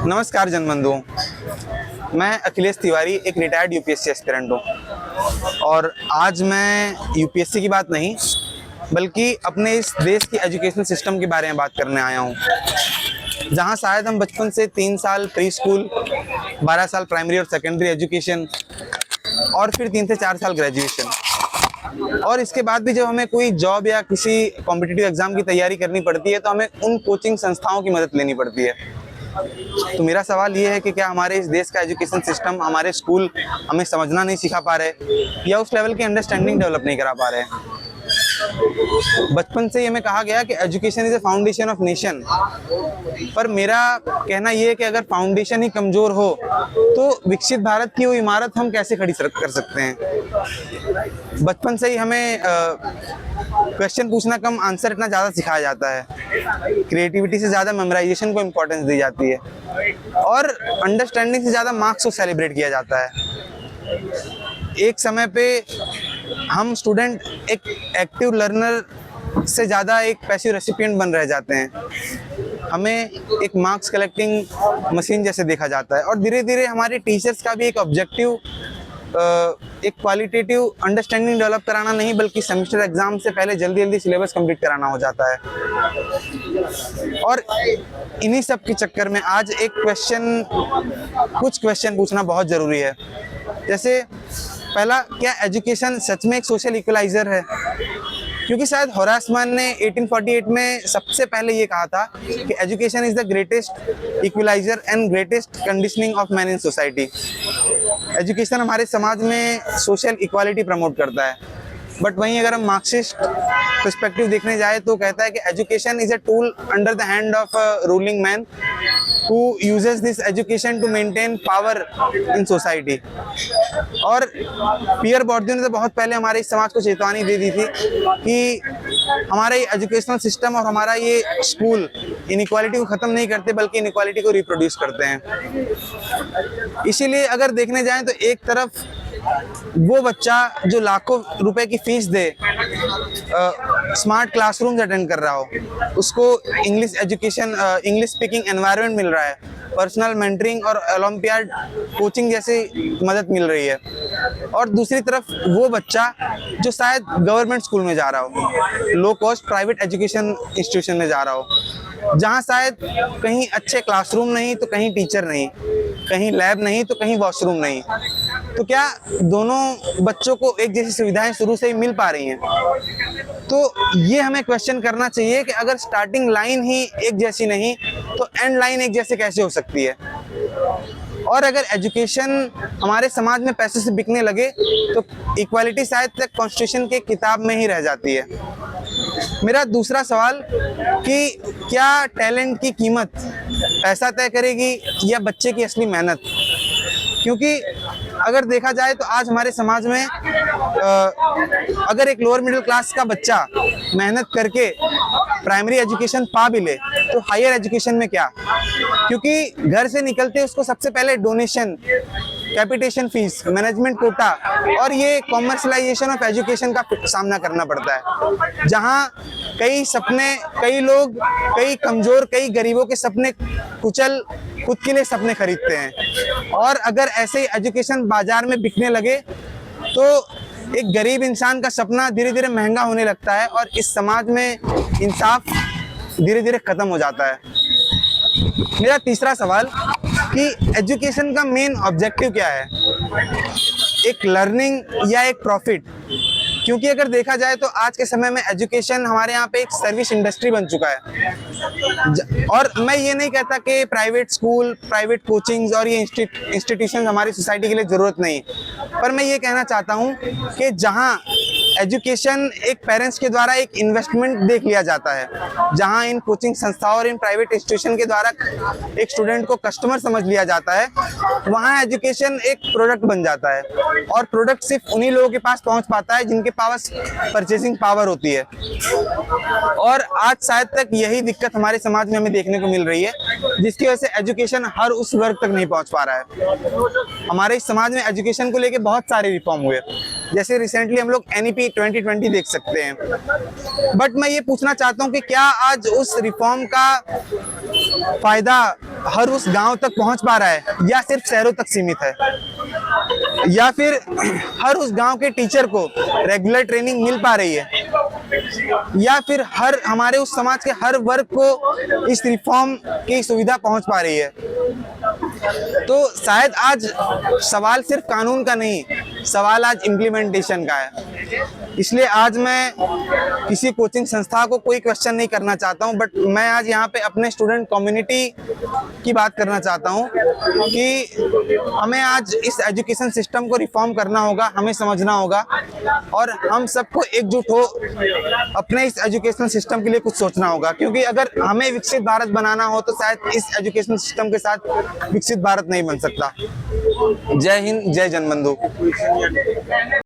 नमस्कार जनबंधुओं, मैं अखिलेश तिवारी एक रिटायर्ड यूपीएससी एस्पिरेंट हूँ और आज मैं यूपीएससी की बात नहीं बल्कि अपने इस देश की एजुकेशन सिस्टम के बारे में बात करने आया हूँ, जहाँ शायद हम बचपन से 3 साल प्री स्कूल, 12 साल प्राइमरी और सेकेंडरी एजुकेशन और फिर 3 से 4 साल ग्रेजुएशन, और इसके बाद भी जब हमें कोई जॉब या किसी कॉम्पिटिटिव एग्जाम की तैयारी करनी पड़ती है तो हमें उन कोचिंग संस्थाओं की मदद लेनी पड़ती है। तो मेरा सवाल ये है कि क्या हमारे इस देश का एजुकेशन सिस्टम, हमारे स्कूल हमें समझना नहीं सिखा पा रहे या उस लेवल की अंडरस्टैंडिंग डेवलप नहीं करा पा रहे हैं। बचपन से ही हमें कहा गया कि education is a foundation of nation, पर मेरा कहना यह है कि अगर फाउंडेशन ही कमजोर हो तो विकसित भारत की वो इमारत हम कैसे खड़ी कर सकते हैं। बचपन से ही हमें क्वेश्चन पूछना कम, आंसर इतना ज़्यादा सिखाया जाता है। क्रिएटिविटी से ज़्यादा मेमोराइजेशन को इम्पोर्टेंस दी जाती है और अंडरस्टैंडिंग से ज़्यादा मार्क्स को सेलिब्रेट किया जाता है। एक समय पे हम स्टूडेंट एक एक्टिव लर्नर से ज़्यादा एक पैसिव रेसिपिएंट बन रह जाते हैं। हमें एक मार्क्स कलेक्टिंग मशीन जैसे देखा जाता है और धीरे धीरे हमारे टीचर्स का भी एक ऑब्जेक्टिव, एक क्वालिटेटिव अंडरस्टैंडिंग डेवलप कराना नहीं बल्कि सेमेस्टर एग्जाम से पहले जल्दी जल्दी सिलेबस कंप्लीट कराना हो जाता है। और इन्हीं सब के चक्कर में आज कुछ क्वेश्चन पूछना बहुत ज़रूरी है। जैसे पहला, क्या एजुकेशन सच में एक सोशल इक्वलाइजर है? क्योंकि शायद होरास मान ने 1848 में सबसे पहले ये कहा था कि education is the greatest equaliser and greatest conditioning of man in society. Education हमारे समाज में सोशल इक्वालिटी प्रमोट करता है, बट वहीं अगर हम मार्क्सिस्ट पर्सपेक्टिव देखने जाए तो कहता है कि education is a tool under the hand of ruling man who uses this education to maintain power in society। और पियर बॉर्डियू ने तो बहुत पहले हमारे इस समाज को चेतावनी दे दी थी कि हमारा ये एजुकेशनल सिस्टम और हमारा ये स्कूल इनइक्वालिटी को ख़त्म नहीं करते बल्कि इनइक्वालिटी को रिप्रोड्यूस करते हैं। इसीलिए अगर देखने जाएं तो एक तरफ वो बच्चा जो लाखों रुपए की फीस दे स्मार्ट क्लासरूम्स अटेंड कर रहा हो, उसको English education, English speaking environment मिल रहा है, पर्सनल मेंटरिंग और ओलंपियाड कोचिंग जैसी मदद मिल रही है, और दूसरी तरफ वो बच्चा जो शायद गवर्नमेंट स्कूल में जा रहा हो, low cost private education institution में जा रहा हो, जहाँ शायद कहीं अच्छे क्लासरूम नहीं तो कहीं टीचर नहीं, कहीं लैब नहीं तो कहीं वॉशरूम नहीं। तो क्या दोनों बच्चों को एक जैसी सुविधाएं शुरू से ही मिल पा रही हैं? तो ये हमें क्वेश्चन करना चाहिए कि अगर स्टार्टिंग लाइन ही एक जैसी नहीं तो एंड लाइन एक जैसे कैसे हो सकती है? और अगर एजुकेशन हमारे समाज में पैसे से बिकने लगे तो इक्वालिटी शायद तक कॉन्स्टिट्यूशन के किताब में ही रह जाती है। मेरा दूसरा सवाल कि क्या टैलेंट की कीमत पैसा तय करेगी या बच्चे की असली मेहनत? क्योंकि अगर देखा जाए तो आज हमारे समाज में अगर एक लोअर मिडिल क्लास का बच्चा मेहनत करके प्राइमरी एजुकेशन पा भी ले तो हायर एजुकेशन में क्या? क्योंकि घर से निकलते उसको सबसे पहले donation, capitation fees, management quota और ये कॉमर्शलाइजेशन ऑफ एजुकेशन का सामना करना पड़ता है, जहाँ कई सपने, कई लोग, कई कमजोर, कई गरीबों के सपने कुचल खुद के लिए सपने खरीदते हैं। और अगर ऐसे ही एजुकेशन बाजार में बिकने लगे तो एक गरीब इंसान का सपना धीरे धीरे महंगा होने लगता है और इस समाज में इंसाफ धीरे धीरे खत्म हो जाता है। मेरा तीसरा सवाल कि एजुकेशन का मेन ऑब्जेक्टिव क्या है? एक लर्निंग या एक प्रॉफिट? क्योंकि अगर देखा जाए तो आज के समय में एजुकेशन हमारे यहाँ पे एक सर्विस इंडस्ट्री बन चुका है। और मैं ये नहीं कहता कि प्राइवेट स्कूल, प्राइवेट कोचिंग्स और ये इंस्टीट्यूशन हमारी सोसाइटी के लिए ज़रूरत नहीं, पर मैं ये कहना चाहता हूँ कि जहाँ एजुकेशन एक पेरेंट्स के द्वारा एक इन्वेस्टमेंट देख लिया जाता है, जहां इन कोचिंग संस्थाओं और इन प्राइवेट इंस्टीट्यूशन के द्वारा एक स्टूडेंट को कस्टमर समझ लिया जाता है, वहां एजुकेशन एक प्रोडक्ट बन जाता है और प्रोडक्ट सिर्फ उन्हीं लोगों के पास पहुंच पाता है जिनके पास परचेसिंग पावर होती है। और आज शायद तक यही दिक्कत हमारे समाज में हमें देखने को मिल रही है, जिसकी वजह से एजुकेशन हर उस वर्ग तक नहीं पहुंच पा रहा है। हमारे इस समाज में एजुकेशन को लेके बहुत सारे रिफॉर्म हुए, जैसे रिसेंटली हम लोग NEP 2020 देख सकते हैं। बट मैं ये पूछना चाहता हूँ कि क्या आज उस रिफॉर्म का फायदा हर उस गांव तक पहुंच पा रहा है या सिर्फ शहरों तक सीमित है, या फिर हर उस गांव के टीचर को रेगुलर ट्रेनिंग मिल पा रही है, या फिर हर हमारे उस समाज के हर वर्ग को इस रिफॉर्म की सुविधा पहुंच पा रही है। तो शायद आज सवाल सिर्फ कानून का नहीं, सवाल आज इम्प्लीमेंटेशन का है। इसलिए आज मैं किसी कोचिंग संस्था को कोई क्वेश्चन नहीं करना चाहता हूं, बट मैं आज यहाँ पे अपने स्टूडेंट कम्युनिटी की बात करना चाहता हूं कि हमें आज इस एजुकेशन सिस्टम को रिफॉर्म करना होगा, हमें समझना होगा और हम सबको एकजुट हो अपने इस एजुकेशन सिस्टम के लिए कुछ सोचना होगा, क्योंकि अगर हमें विकसित भारत बनाना हो तो शायद इस एजुकेशन सिस्टम के साथ विकसित भारत नहीं बन सकता। जय हिंद, जय जनबंधु।